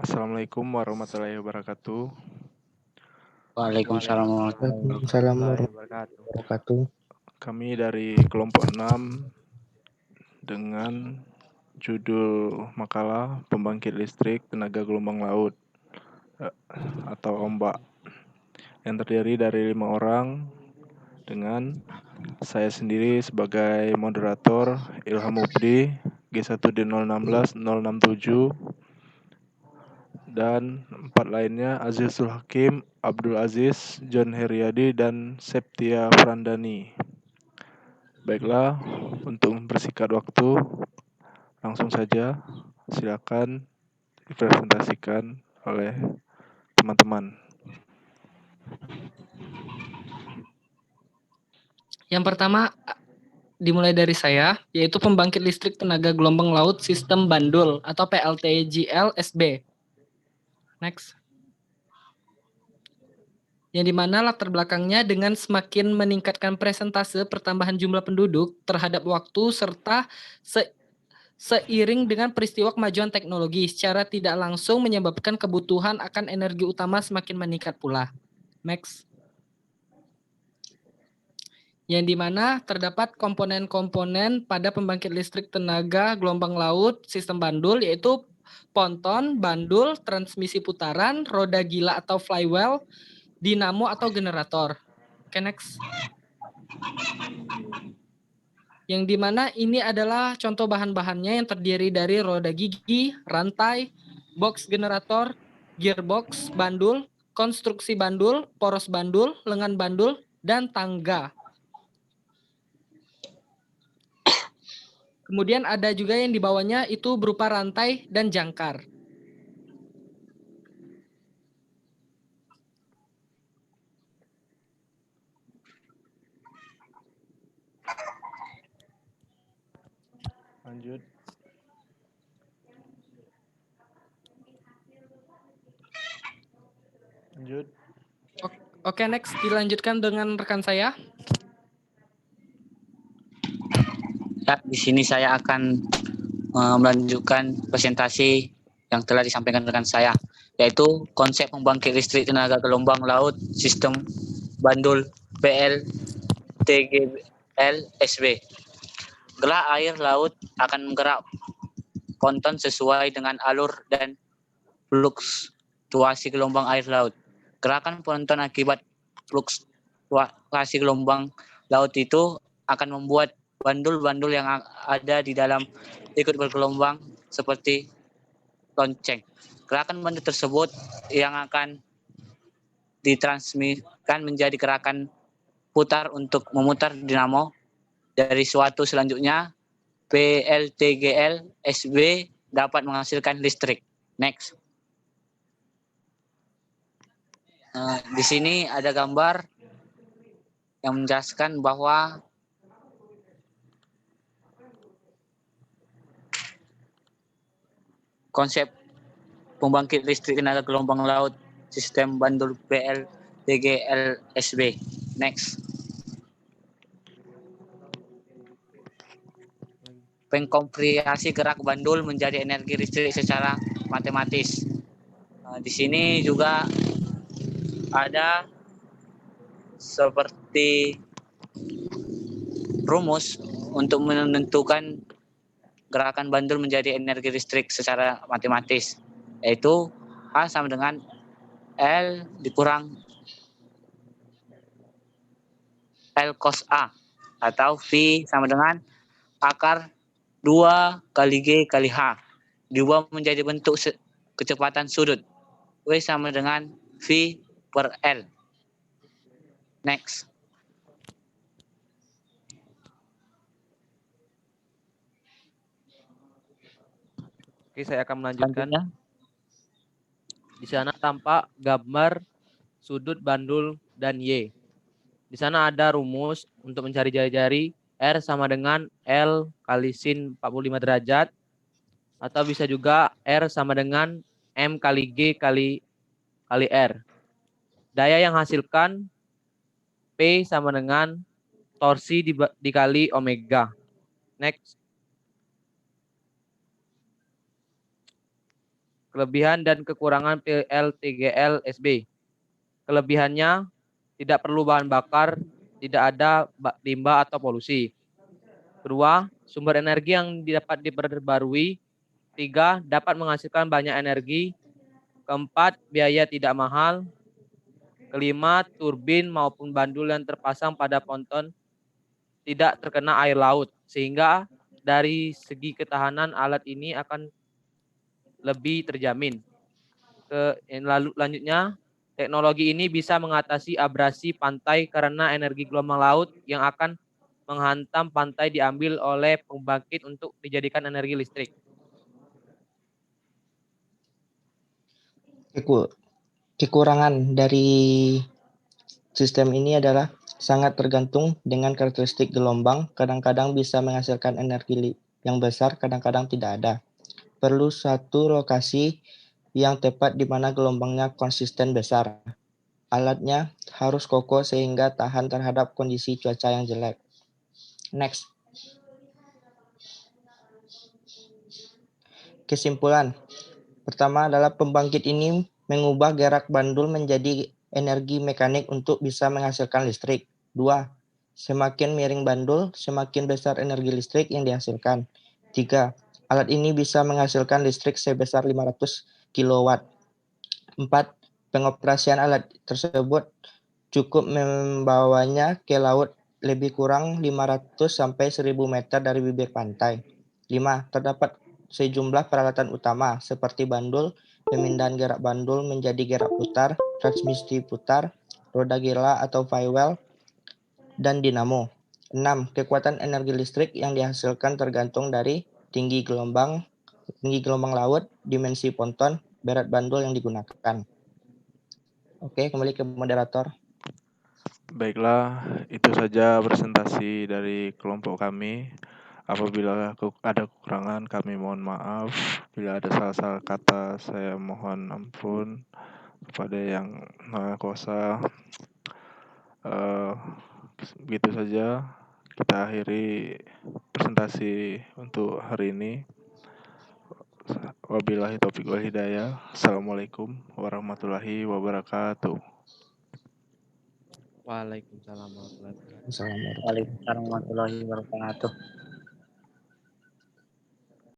Assalamualaikum warahmatullahi wabarakatuh. Waalaikumsalam Waalaikumsalam warahmatullahi warahmatullahi wabarakatuh. wabarakatuh. Kami dari kelompok 6 dengan judul makalah Pembangkit Listrik Tenaga Gelombang Laut atau ombak, yang terdiri dari 5 orang dengan saya sendiri sebagai moderator Ilham Mubdi G1D 016 067 dan 4 lainnya Azizul Hakim, Abdul Aziz, John Heriadi, dan Septia Frandani. Baiklah, untuk mempersingkat waktu, langsung saja silakan dipresentasikan oleh teman-teman. Yang pertama dimulai dari saya, yaitu pembangkit listrik tenaga gelombang laut sistem bandul atau PLTGL-SB. Next. Yang dimana latar belakangnya dengan semakin meningkatkan persentase pertambahan jumlah penduduk terhadap waktu serta seiring dengan peristiwa kemajuan teknologi secara tidak langsung menyebabkan kebutuhan akan energi utama semakin meningkat pula. Next. Yang dimana terdapat komponen-komponen pada pembangkit listrik tenaga gelombang laut sistem bandul, yaitu ponton, bandul, transmisi putaran, roda gila atau flywheel, dinamo atau generator. Oke, next. Yang dimana ini adalah contoh bahan-bahannya yang terdiri dari roda gigi, rantai, box generator, gearbox, bandul, konstruksi bandul, poros bandul, lengan bandul, dan tangga. Kemudian ada juga yang di bawahnya itu berupa rantai dan jangkar. Lanjut. Oke, next dilanjutkan dengan rekan saya. Ya, di sini saya akan melanjutkan presentasi yang telah disampaikan rekan saya, yaitu konsep pembangkit listrik tenaga gelombang laut sistem bandul PLTGL-SB. Gerak air laut akan menggerak ponton sesuai dengan alur dan fluktuasi gelombang air laut. Gerakan ponton akibat fluktuasi gelombang laut itu akan membuat bandul-bandul yang ada di dalam ikut bergelombang seperti lonceng. Gerakan bandul tersebut yang akan ditransmisikan menjadi gerakan putar untuk memutar dinamo dari suatu selanjutnya. PLTGL SB dapat menghasilkan listrik. Next. Di sini ada gambar yang menjelaskan bahwa konsep pembangkit listrik tenaga gelombang laut sistem bandul PLTGL-SB. Next. Pengkompresi gerak bandul menjadi energi listrik secara matematis. Di sini juga ada seperti rumus untuk menentukan gerakan bandul menjadi energi listrik secara matematis, yaitu H sama dengan L dikurang L cos A, atau V sama dengan akar 2 kali G kali H diubah menjadi bentuk kecepatan sudut. W sama dengan V per L. Next. Oke, saya akan melanjutkan. Selanjutnya. Di sana tampak gambar sudut bandul dan Y. Di sana ada rumus untuk mencari jari-jari. R sama dengan L kali sin 45 derajat. Atau bisa juga R sama dengan M kali G kali R. Daya yang hasilkan P sama dengan torsi dikali omega. Next. Kelebihan dan kekurangan PLTGL SB. Kelebihannya tidak perlu bahan bakar, tidak ada limbah atau polusi. Kedua, sumber energi yang dapat diperbarui. 3, dapat menghasilkan banyak energi. Keempat, biaya tidak mahal. Kelima, turbin maupun bandul yang terpasang pada ponton tidak terkena air laut, sehingga dari segi ketahanan alat ini akan lebih terjamin. Lanjutnya, teknologi ini bisa mengatasi abrasi pantai karena energi gelombang laut yang akan menghantam pantai diambil oleh pembangkit untuk dijadikan energi listrik. Kekurangan dari sistem ini adalah sangat tergantung dengan karakteristik gelombang, kadang-kadang bisa menghasilkan energi yang besar, kadang-kadang tidak ada. Perlu satu lokasi yang tepat di mana gelombangnya konsisten besar. Alatnya harus kokoh sehingga tahan terhadap kondisi cuaca yang jelek. Next. Kesimpulan. Pertama adalah pembangkit ini mengubah gerak bandul menjadi energi mekanik untuk bisa menghasilkan listrik. 2. Semakin miring bandul, semakin besar energi listrik yang dihasilkan. 3. Alat ini bisa menghasilkan listrik sebesar 500 kW. 4. Pengoperasian alat tersebut cukup membawanya ke laut lebih kurang 500 sampai 1000 meter dari bibir pantai. 5. Terdapat sejumlah peralatan utama seperti bandul, pemindahan gerak bandul menjadi gerak putar, transmisi putar, roda gila atau flywheel, dan dinamo. 6. Kekuatan energi listrik yang dihasilkan tergantung dari tinggi gelombang laut, dimensi ponton, berat bandul yang digunakan. Oke, kembali ke moderator. Baiklah, itu saja presentasi dari kelompok kami. Apabila ada kekurangan, kami mohon maaf. Bila ada salah-salah kata, saya mohon ampun kepada yang Maha Kuasa. Begitu saja kita akhiri presentasi untuk hari ini. Wabillahi taufiq wal hidayah. Assalamualaikum warahmatullahi wabarakatuh. Waalaikumsalam warahmatullahi wabarakatuh. Assalamualaikum. Waalaikumsalam warahmatullahi wabarakatuh.